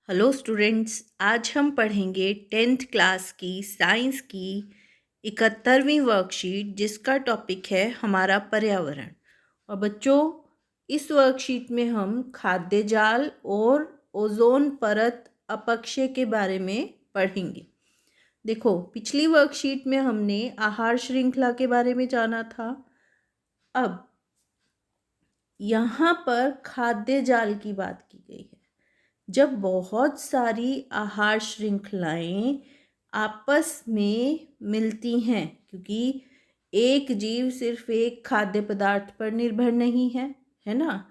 Hello students, आज हम पढ़ेंगे 10th क्लास की साइंस की 71वीं वर्कशीट जिसका टॉपिक है हमारा पर्यावरण। और बच्चों, इस वर्कशीट में हम खाद्य जाल और ओजोन परत अपक्षय के बारे में पढ़ेंगे। देखो, पिछली वर्कशीट में हमने आहार श्रृंखला के बारे में जाना था। अब यहाँ पर खाद्य जाल की बात की गई है। जब बहुत सारी आहार श्रृंखलाएं आपस में मिलती हैं, क्योंकि एक जीव सिर्फ एक खाद्य पदार्थ पर निर्भर नहीं है, है ना।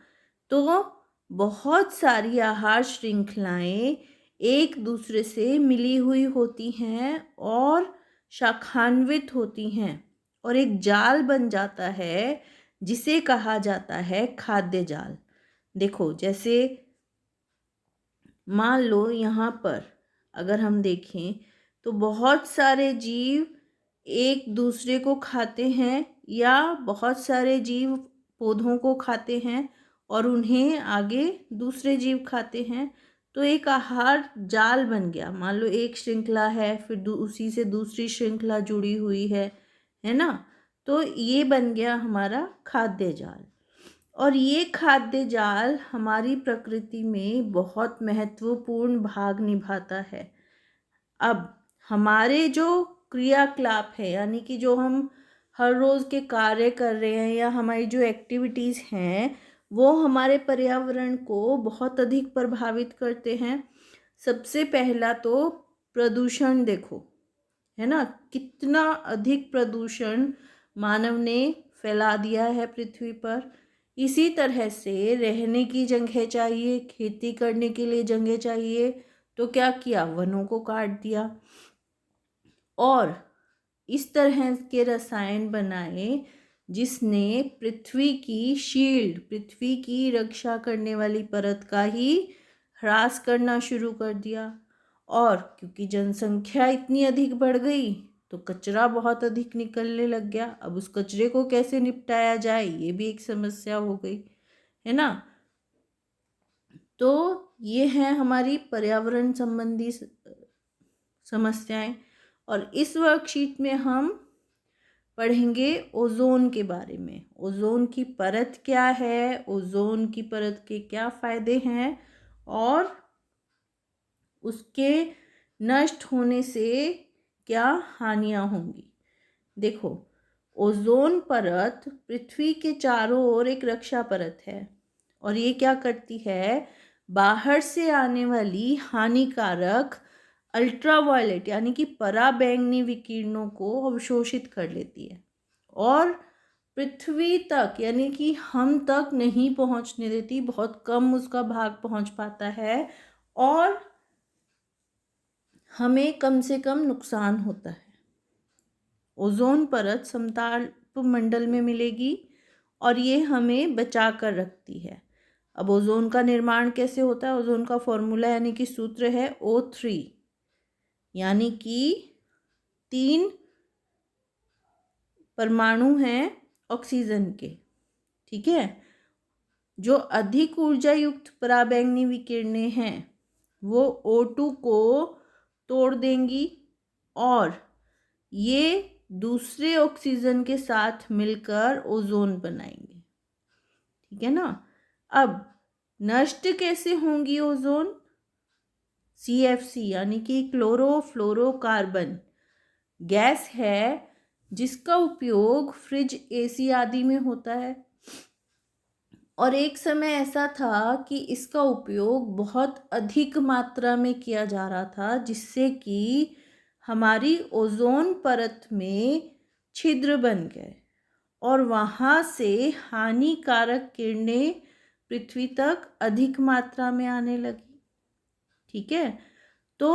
तो बहुत सारी आहार श्रृंखलाएं एक दूसरे से मिली हुई होती हैं और शाखान्वित होती हैं और एक जाल बन जाता है जिसे कहा जाता है खाद्य जाल। देखो, जैसे मान लो यहाँ पर अगर हम देखें तो बहुत सारे जीव एक दूसरे को खाते हैं या बहुत सारे जीव पौधों को खाते हैं और उन्हें आगे दूसरे जीव खाते हैं। तो एक आहार जाल बन गया। मान लो एक श्रृंखला है, फिर उसी से दूसरी श्रृंखला जुड़ी हुई है ना। तो ये बन गया हमारा खाद्य जाल। और ये खाद्य जाल हमारी प्रकृति में बहुत महत्वपूर्ण भाग निभाता है। अब हमारे जो क्रियाकलाप है, यानी कि जो हम हर रोज़ के कार्य कर रहे हैं या हमारी जो एक्टिविटीज़ हैं, वो हमारे पर्यावरण को बहुत अधिक प्रभावित करते हैं। सबसे पहला तो प्रदूषण देखो, है ना। कितना अधिक प्रदूषण मानव ने फैला दिया है पृथ्वी पर। इसी तरह से रहने की जगह चाहिए, खेती करने के लिए जगह चाहिए, तो क्या किया, वनों को काट दिया और इस तरह के रसायन बनाए जिसने पृथ्वी की शील्ड, पृथ्वी की रक्षा करने वाली परत का ही ह्रास करना शुरू कर दिया। और क्योंकि जनसंख्या इतनी अधिक बढ़ गई तो कचरा बहुत अधिक निकलने लग गया। अब उस कचरे को कैसे निपटाया जाए, ये भी एक समस्या हो गई, है ना। तो ये है हमारी पर्यावरण संबंधी समस्याएं। और इस वर्कशीट में हम पढ़ेंगे ओजोन के बारे में। ओजोन की परत क्या है, ओजोन की परत के क्या फायदे हैं और उसके नष्ट होने से क्या हानियां होंगी। देखो, ओजोन परत पृथ्वी के चारों ओर एक रक्षा परत है और ये क्या करती है, बाहर से आने वाली हानिकारक अल्ट्रावायलेट यानी कि पराबैंगनी विकिरणों को अवशोषित कर लेती है और पृथ्वी तक यानी कि हम तक नहीं पहुंचने देती। बहुत कम उसका भाग पहुंच पाता है और हमें कम से कम नुकसान होता है। ओजोन परत समताप मंडल में मिलेगी और ये हमें बचा कर रखती है। अब ओजोन का निर्माण कैसे होता है, ओजोन का फॉर्मूला यानी कि सूत्र है O3, यानी कि 3 परमाणु हैं ऑक्सीजन के, ठीक है। जो अधिक ऊर्जा युक्त पराबैंगनी विकिरणें हैं वो O2 को तोड़ देंगी और ये दूसरे ऑक्सीजन के साथ मिलकर ओजोन बनाएंगे, ठीक है ना। अब नष्ट कैसे होंगी ओजोन, CFC यानी कि क्लोरोफ्लोरोकार्बन गैस है जिसका उपयोग फ्रिज, AC आदि में होता है। और एक समय ऐसा था कि इसका उपयोग बहुत अधिक मात्रा में किया जा रहा था जिससे कि हमारी ओजोन परत में छिद्र बन गए और वहाँ से हानिकारक किरणें पृथ्वी तक अधिक मात्रा में आने लगी, ठीक है। तो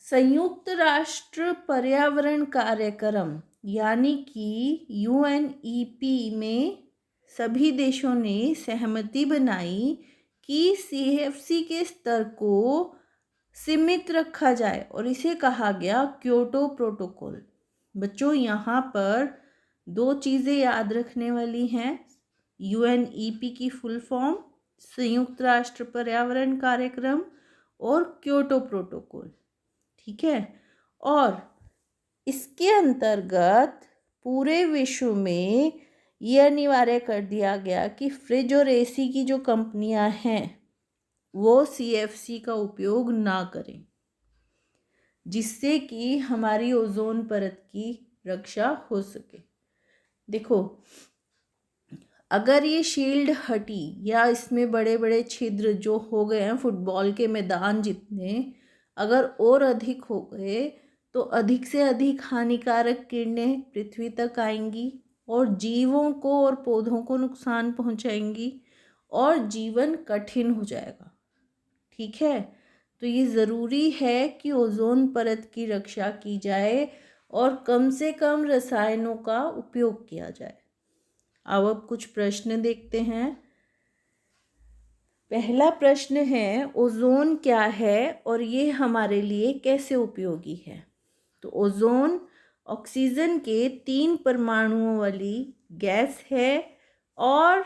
संयुक्त राष्ट्र पर्यावरण कार्यक्रम यानी कि UNEP में सभी देशों ने सहमति बनाई कि CFC के स्तर को सीमित रखा जाए और इसे कहा गया क्योटो प्रोटोकॉल। बच्चों, यहाँ पर 2 चीज़ें याद रखने वाली हैं। UNEP की फुल फॉर्म संयुक्त राष्ट्र पर्यावरण कार्यक्रम और क्योटो प्रोटोकॉल, ठीक है। और इसके अंतर्गत पूरे विश्व में ये अनिवार्य कर दिया गया कि फ्रिज और एसी की जो कंपनियां हैं वो सीएफसी का उपयोग ना करें, जिससे कि हमारी ओजोन परत की रक्षा हो सके। देखो, अगर ये शील्ड हटी या इसमें बड़े बड़े छिद्र जो हो गए हैं फुटबॉल के मैदान जितने, अगर और अधिक हो गए तो अधिक से अधिक हानिकारक किरणें पृथ्वी तक आएंगी और जीवों को और पौधों को नुकसान पहुंचाएंगी और जीवन कठिन हो जाएगा, ठीक है। तो ये ज़रूरी है कि ओजोन परत की रक्षा की जाए और कम से कम रसायनों का उपयोग किया जाए। अब कुछ प्रश्न देखते हैं। पहला प्रश्न है, ओजोन क्या है और ये हमारे लिए कैसे उपयोगी है। तो ओजोन ऑक्सीजन के 3 परमाणुओं वाली गैस है और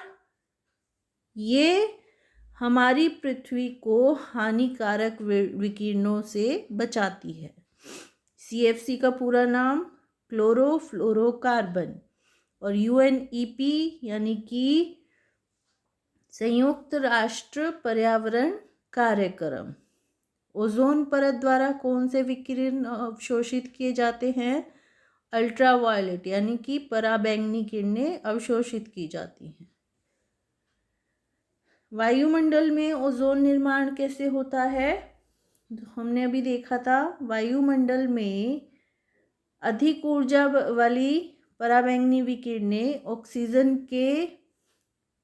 ये हमारी पृथ्वी को हानिकारक विकिरणों से बचाती है। सीएफसी का पूरा नाम क्लोरोफ्लोरोकार्बन और यूएनईपी यानी कि संयुक्त राष्ट्र पर्यावरण कार्यक्रम। ओजोन परत द्वारा कौन से विकिरण अवशोषित किए जाते हैं? अल्ट्रावायलेट यानी कि पराबैंगनी किरणें अवशोषित की जाती हैं। वायुमंडल में ओजोन निर्माण कैसे होता है? हमने अभी देखा था, वायुमंडल में अधिक ऊर्जा वाली पराबैंगनी विकिरणें ऑक्सीजन के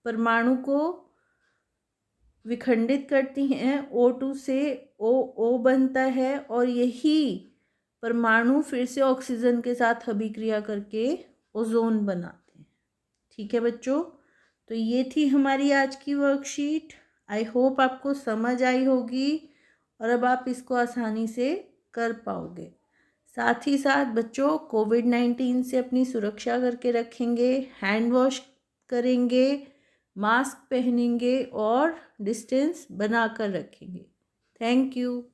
परमाणु को विखंडित करती हैं, O2 से OO बनता है और यही परमाणु फिर से ऑक्सीजन के साथ अभिक्रिया करके ओजोन बनाते हैं, ठीक है बच्चों। तो ये थी हमारी आज की वर्कशीट। आई होप आपको समझ आई होगी और अब आप इसको आसानी से कर पाओगे। साथ ही साथ बच्चों, कोविड-19 से अपनी सुरक्षा करके रखेंगे, हैंड वॉश करेंगे, मास्क पहनेंगे और डिस्टेंस बनाकर रखेंगे। Thank you.